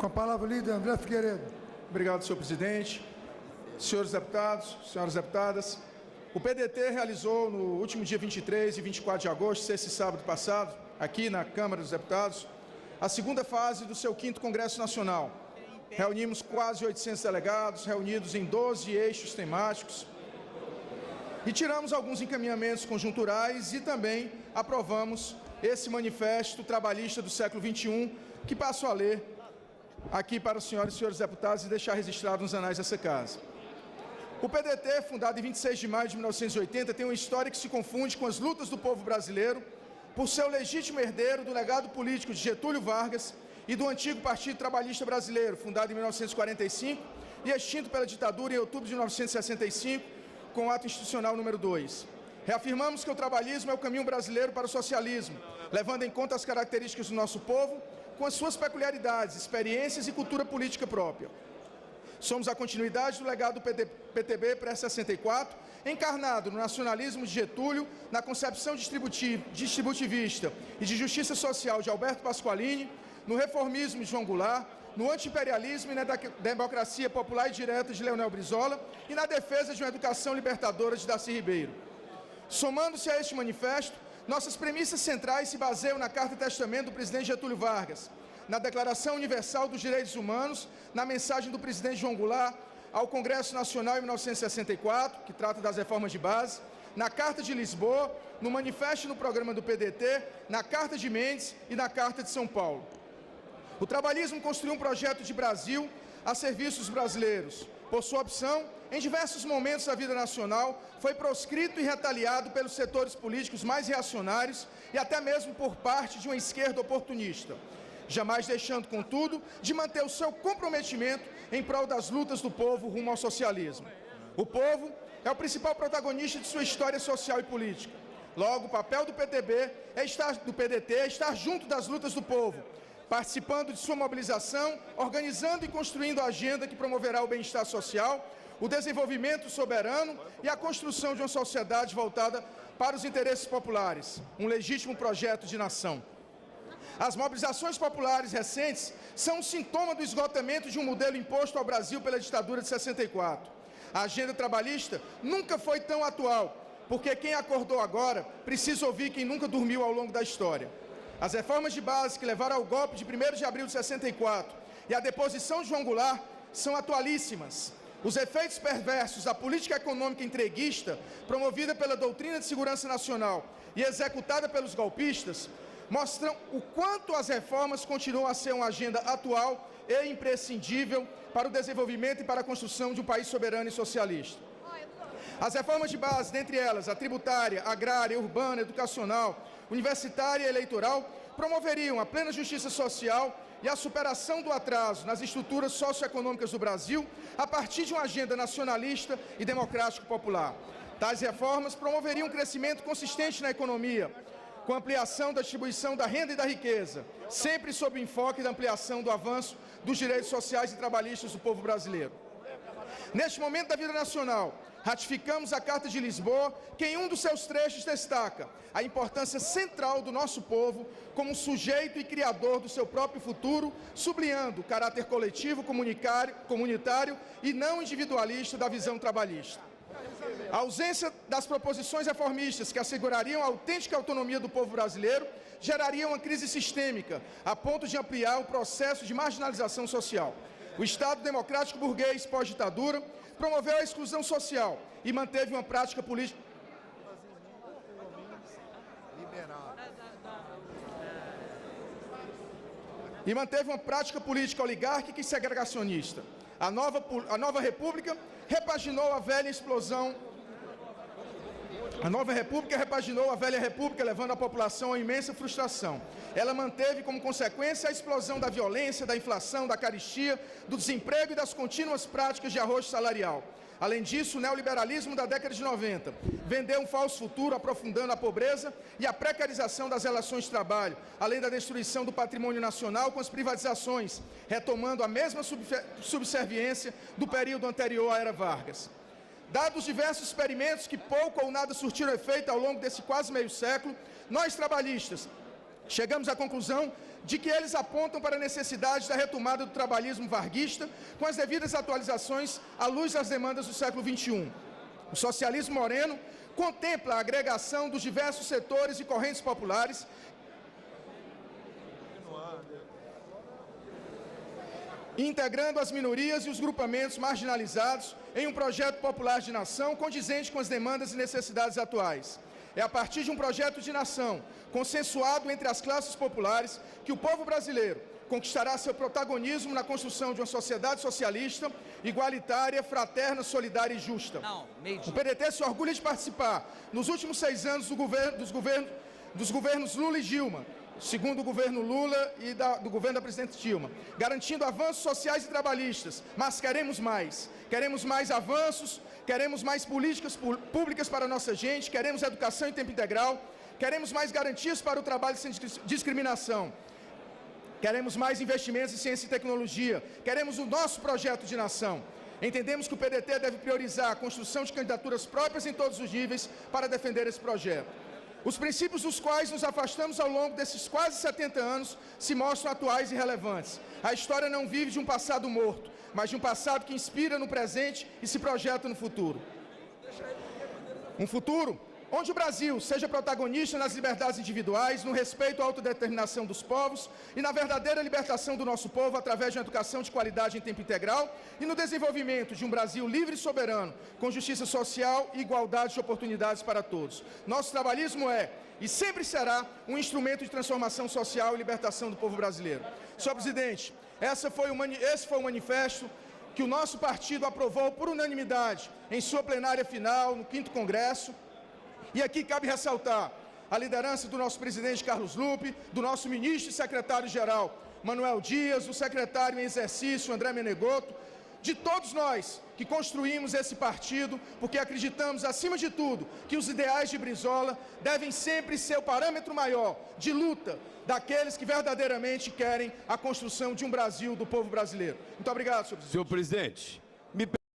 Com a palavra o líder André Figueiredo. Obrigado, senhor presidente. Senhores deputados, senhoras deputadas, o PDT realizou no último dia 23 e 24 de agosto, esse sábado passado, aqui na Câmara dos Deputados, a segunda fase do seu 5º Congresso Nacional. Reunimos quase 800 delegados, reunidos em 12 eixos temáticos, e tiramos alguns encaminhamentos conjunturais e também aprovamos esse manifesto trabalhista do século XXI, que passo a ler aqui para os senhores e senhores deputados e deixar registrado nos anais dessa casa. O PDT, fundado em 26 de maio de 1980, tem uma história que se confunde com as lutas do povo brasileiro por seu legítimo herdeiro do legado político de Getúlio Vargas e do antigo Partido Trabalhista Brasileiro, fundado em 1945 e extinto pela ditadura em outubro de 1965, com o ato institucional número 2. Reafirmamos que o trabalhismo é o caminho brasileiro para o socialismo, levando em conta as características do nosso povo, com as suas peculiaridades, experiências e cultura política própria. Somos a continuidade do legado do PTB pré-64, encarnado no nacionalismo de Getúlio, na concepção distributivista e de justiça social de Alberto Pasqualini, no reformismo de João Goulart, no anti-imperialismo e na democracia popular e direta de Leonel Brizola e na defesa de uma educação libertadora de Darcy Ribeiro. Somando-se a este manifesto, nossas premissas centrais se baseiam na Carta-Testamento do presidente Getúlio Vargas, na Declaração Universal dos Direitos Humanos, na mensagem do presidente João Goulart ao Congresso Nacional em 1964, que trata das reformas de base, na Carta de Lisboa, no Manifesto e no Programa do PDT, na Carta de Mendes e na Carta de São Paulo. O trabalhismo construiu um projeto de Brasil a serviço dos brasileiros. Por sua opção, em diversos momentos da vida nacional, foi proscrito e retaliado pelos setores políticos mais reacionários e até mesmo por parte de uma esquerda oportunista, jamais deixando, contudo, de manter o seu comprometimento em prol das lutas do povo rumo ao socialismo. O povo é o principal protagonista de sua história social e política. Logo, o papel do PDT é estar junto das lutas do povo, participando de sua mobilização, organizando e construindo a agenda que promoverá o bem-estar social, o desenvolvimento soberano e a construção de uma sociedade voltada para os interesses populares, um legítimo projeto de nação. As mobilizações populares recentes são um sintoma do esgotamento de um modelo imposto ao Brasil pela ditadura de 64. A agenda trabalhista nunca foi tão atual, porque quem acordou agora precisa ouvir quem nunca dormiu ao longo da história. As reformas de base que levaram ao golpe de 1º de abril de 64 e a deposição de João Goulart são atualíssimas. Os efeitos perversos da política econômica entreguista, promovida pela doutrina de segurança nacional e executada pelos golpistas, mostram o quanto as reformas continuam a ser uma agenda atual e imprescindível para o desenvolvimento e para a construção de um país soberano e socialista. As reformas de base, dentre elas a tributária, agrária, urbana, educacional, universitária e eleitoral, promoveriam a plena justiça social e a superação do atraso nas estruturas socioeconômicas do Brasil a partir de uma agenda nacionalista e democrático popular. Tais reformas promoveriam um crescimento consistente na economia, com ampliação da distribuição da renda e da riqueza, sempre sob o enfoque da ampliação do avanço dos direitos sociais e trabalhistas do povo brasileiro. Neste momento da vida nacional, ratificamos a Carta de Lisboa, que em um dos seus trechos destaca a importância central do nosso povo como sujeito e criador do seu próprio futuro, sublinhando o caráter coletivo, comunitário e não individualista da visão trabalhista. A ausência das proposições reformistas que assegurariam a autêntica autonomia do povo brasileiro geraria uma crise sistêmica, a ponto de ampliar o processo de marginalização social. O Estado democrático burguês pós-ditadura promoveu a exclusão social e manteve uma prática política oligárquica e segregacionista. A nova república repaginou a velha república, levando a população a imensa frustração. Ela manteve como consequência a explosão da violência, da inflação, da carestia, do desemprego e das contínuas práticas de arrocho salarial. Além disso, o neoliberalismo da década de 90 vendeu um falso futuro, aprofundando a pobreza e a precarização das relações de trabalho, além da destruição do patrimônio nacional com as privatizações, retomando a mesma subserviência do período anterior à era Vargas. Dados diversos experimentos que pouco ou nada surtiram efeito ao longo desse quase meio século, nós trabalhistas Chegamos à conclusão de que eles apontam para a necessidade da retomada do trabalhismo varguista com as devidas atualizações à luz das demandas do século XXI. O socialismo moreno contempla a agregação dos diversos setores e correntes populares integrando as minorias e os grupamentos marginalizados em um projeto popular de nação condizente com as demandas e necessidades atuais. É a partir de um projeto de nação consensuado entre as classes populares que o povo brasileiro conquistará seu protagonismo na construção de uma sociedade socialista, igualitária, fraterna, solidária e justa. O PDT se orgulha de participar, nos últimos 6 anos, dos governos Lula e Dilma, segundo o governo Lula e do governo da presidente Dilma, garantindo avanços sociais e trabalhistas, mas queremos mais avanços, queremos mais políticas públicas para a nossa gente, queremos educação em tempo integral, queremos mais garantias para o trabalho sem discriminação, queremos mais investimentos em ciência e tecnologia, queremos o nosso projeto de nação. Entendemos que o PDT deve priorizar a construção de candidaturas próprias em todos os níveis para defender esse projeto. Os princípios dos quais nos afastamos ao longo desses quase 70 anos se mostram atuais e relevantes. A história não vive de um passado morto, mas de um passado que inspira no presente e se projeta no futuro. Um futuro onde o Brasil seja protagonista nas liberdades individuais, no respeito à autodeterminação dos povos e na verdadeira libertação do nosso povo através de uma educação de qualidade em tempo integral e no desenvolvimento de um Brasil livre e soberano, com justiça social e igualdade de oportunidades para todos. Nosso trabalhismo é e sempre será um instrumento de transformação social e libertação do povo brasileiro. Senhor presidente, esse foi o manifesto que o nosso partido aprovou por unanimidade em sua plenária final, no 5º Congresso. E aqui cabe ressaltar a liderança do nosso presidente Carlos Lupe, do nosso ministro e secretário-geral Manuel Dias, do secretário em exercício André Menegotto, de todos nós que construímos esse partido, porque acreditamos, acima de tudo, que os ideais de Brizola devem sempre ser o parâmetro maior de luta daqueles que verdadeiramente querem a construção de um Brasil do povo brasileiro. Muito obrigado, senhor presidente. Senhor presidente.